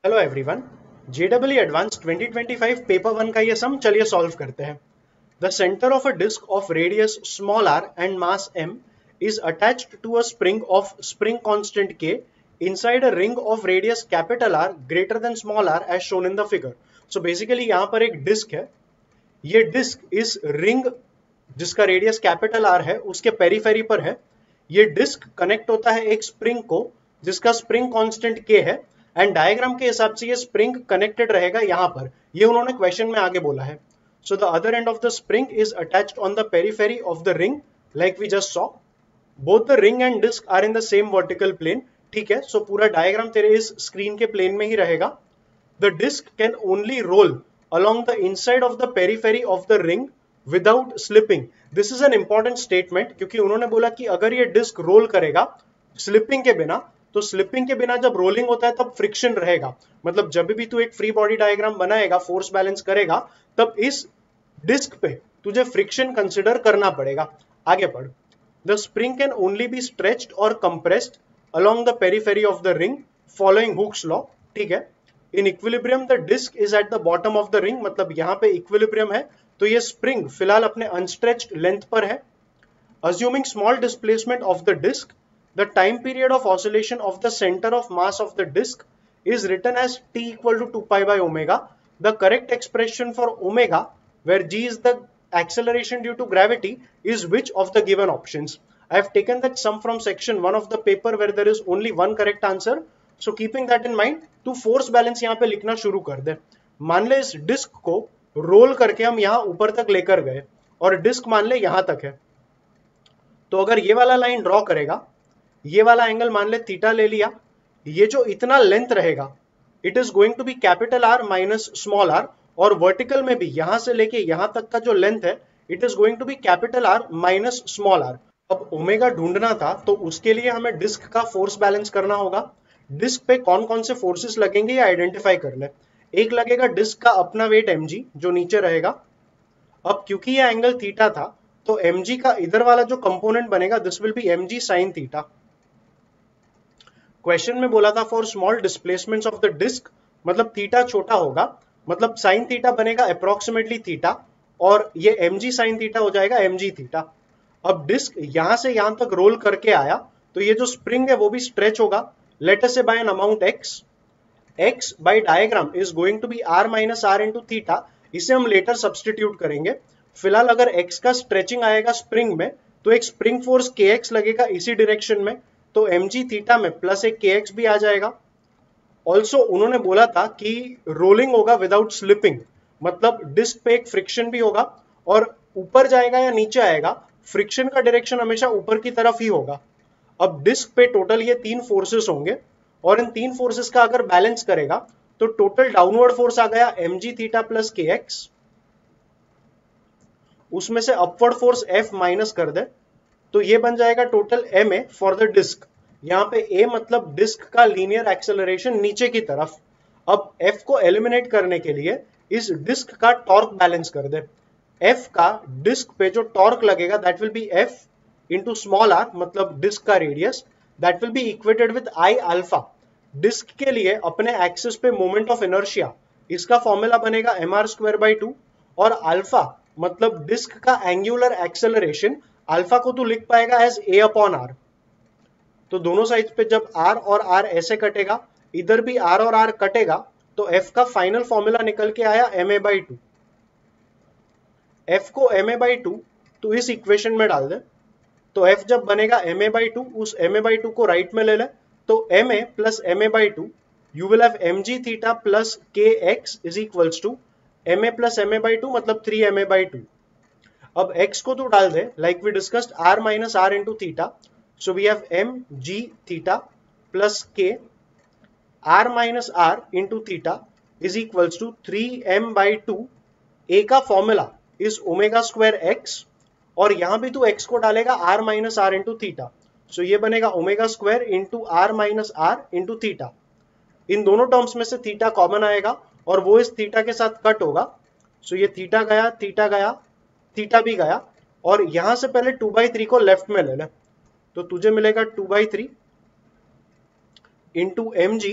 Hello everyone. JW advance 2025 paper one का ये sum चलिए सॉल्व करते हैं। The centre of a disc of radius small r and mass m is attached to a spring of spring constant k inside a ring of radius capital R greater than small r as shown in the figure। So basically यहाँ पर एक disc है। ये disc इस ring जिसका radius capital R है उसके periphery पर है। ये डिस्क कनेक्ट होता है एक स्प्रिंग को जिसका स्प्रिंग कांस्टेंट के है एंड डायग्राम के हिसाब से ये स्प्रिंग कनेक्टेड रहेगा यहाँ पर। ये उन्होंने क्वेश्चन में आगे बोला है। So the other end of the spring is attached on the periphery of the ring like we just saw. Both the ring and disc are in the same vertical plane. ठीक है, सो पूरा diagram तेरे इस screen के plane में ही रहेगा। The disk can only roll along the inside of the periphery of the ring without slipping। This is an important statement क्योंकि उन्होंने बोला कि अगर ये डिस्क रोल करेगा स्लिपिंग के बिना, तो स्लिपिंग के बिना जब रोलिंग होता है तब फ्रिक्शन रहेगा। मतलब जब भी तू एक फ्री बॉडी डायग्राम बनाएगा, फोर्स बैलेंस करेगा, तब इस डिस्क पे तुझे फ्रिक्शन कंसिडर करना पड़ेगा। आगे पढ़। The spring can only be stretched और compressed along the periphery of the ring following Hooke's law। ठीक है। In equilibrium the disc is at the bottom of the ring. मतलब यहाँ पे इक्विलिब्रियम है तो ये स्प्रिंग फिलहाल अपने अनस्ट्रेच्ड लेंथ पर है। Assuming small displacement of the disk, the time period of oscillation of the center of mass of the disk is written as t equal to 2 pi by omega। The correct expression for omega, where g is the acceleration due to gravity, is which of the given options? I have taken that sum from section 1 of the paper where there is only one correct answer। So keeping that in mind, तू force balance यहाँ पे लिखना शुरू कर दे। मान ले इस disc को रोल करके हम यहाँ ऊपर तक लेकर गए और डिस्क मान ले यहाँ तक है, तो अगर ये वाला लाइन ड्रॉ करेगा, ये वाला एंगल मान ले थीटा ले लिया, ये जो इतना लेंथ रहेगा it is going to be capital R minus small R, और वर्टिकल में भी यहां से लेके यहां तक का जो लेंथ है it is going to be capital R minus small R. अब ओमेगा ढूंढना था तो उसके लिए हमें डिस्क का फोर्स बैलेंस करना होगा। डिस्क पे कौन कौन से फोर्सेस लगेंगे ये आइडेंटिफाई कर ले। एक लगेगा डिस्क का अपना वेट mg जो नीचे रहेगा। अब क्योंकि ये एंगल थीटा था तो mg का इधर वाला जो कंपोनेंट बनेगा this will be mg sin theta. Question में बोला था for small displacements of the disc, मतलब थीटा छोटा होगा, मतलब साइन थीटा बनेगा अप्रोक्सीमेटली थीटा और ये mg sin थीटा हो जाएगा mg थीटा। अब डिस्क यहां से यहां तक रोल करके आया तो ये जो स्प्रिंग है वो भी स्ट्रेच होगा, let us say by an amount x by diagram is going to be r minus r into theta. इसे हम लेटर सब्सटीट्यूट करेंगे। फिलहाल अगर x का स्ट्रेचिंग आएगा स्प्रिंग में तो एक स्प्रिंग फोर्स kx लगेगा इसी डायरेक्शन में, तो mg थीटा में प्लस एक kx भी आ जाएगा। ऑल्सो उन्होंने बोला था कि रोलिंग होगा विदाउट स्लिपिंग, मतलब डिस्क पे एक फ्रिक्शन भी होगा और ऊपर जाएगा या नीचे आएगा फ्रिक्शन का डायरेक्शन हमेशा ऊपर की तरफ ही होगा। अब डिस्क पे टोटल ये तीन फोर्सेस होंगे और इन तीन फोर्सेस का अगर बैलेंस करेगा तो टोटल डाउनवर्ड फोर्स आ गया mg थीटा प्लस kx, उसमें से अपवर्ड फोर्स F माइनस कर दे तो ये बन जाएगा total ma for the disc. यहाँ पे a मतलब डिस्क का लीनियर एक्सेलरेशन नीचे की तरफ। अब F को एलिमिनेट करने के लिए इस डिस्क का टॉर्क बैलेंस कर दे। F का डिस्क पे जो टॉर्क लगेगा that will be F into small R, मतलब डिस्क का radius, that will be equated with I alpha. Disc के लिए अपने एक्सिस पे मोमेंट ऑफ इनर्शिया, इसका फॉर्मूला बनेगा mr स्क्वायर बाई 2, और अल्फा मतलब डिस्क का एंगुलर एक्सेलरेशन, अल्फा को तू लिख पाएगा एज a अपॉन r। तो दोनों साइड पे जब r और r ऐसे कटेगा, इधर भी r और r कटेगा, तो f का फाइनल फॉर्मूला निकल के आया ma बाई 2। f को ma बाई 2 तो इस इक्वेशन में डाल दे, तो f जब बनेगा ma बाई 2 उस ma बाई 2 को राइट में ले ले, तो ma plus ma by 2 you will have mg theta plus kx is equals to ma plus ma by 2 मतलब 3ma बाई 2। अब x को तो डाल दे like we discussed r minus r into theta, so we have mg theta plus k r minus r into theta is equals to 3m by 2। a का formula is omega square x और यहां भी तू x को डालेगा r minus r into theta, so ये बनेगा omega square into r minus r into theta. इन दोनों टर्म्स में से थीटा कॉमन आएगा और वो इस थीटा के साथ कट होगा, सो ये थीटा गया, थीटा गया, थीटा भी गया, और यहां से पहले 2/3 को लेफ्ट में ले ले, तो तुझे मिलेगा 2/3 into mg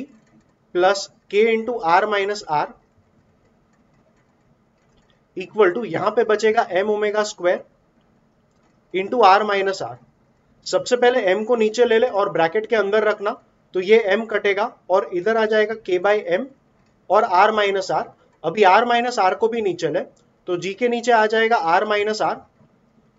plus k into R minus R equal to, यहां पे बचेगा m omega square into R minus R. सबसे पहले m को नीचे ले ले और ब्रैकेट के अंदर रखना, तो ये m कटेगा और इधर आ जाएगा k बाई एम और r माइनस आर। अभी r माइनस आर को भी नीचे ले, तो g के नीचे आ जाएगा r माइनस आर।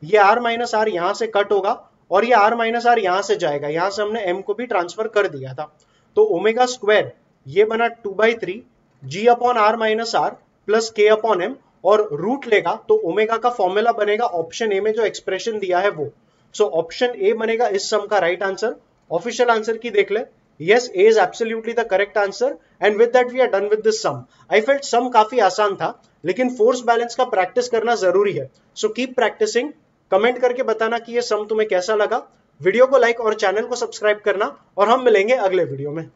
ये r माइनस आर यहां से कट होगा और ये r माइनस आर यहां से जाएगा, यहां से हमने m को भी ट्रांसफर कर दिया था। तो ओमेगा स्क्वायर ये बना 2/3 g upon r minus R plus k upon m, और रूट लेगा तो ओमेगा का फॉर्मूला बनेगा ऑप्शन ए में जो एक्सप्रेशन दिया है वो। सो ऑप्शन ए बनेगा इस सम का राइट आंसर। ऑफिशियल आंसर की देख ले, yes A is absolutely the correct answer. And with that we are done with this sum. I felt sum काफी आसान था, लेकिन फोर्स बैलेंस का प्रैक्टिस करना जरूरी है। So keep practising. कमेंट करके बताना कि ये सम तुम्हें कैसा लगा। वीडियो को लाइक और चैनल को सब्सक्राइब करना, और हम मिलेंगे अगले वीडियो में।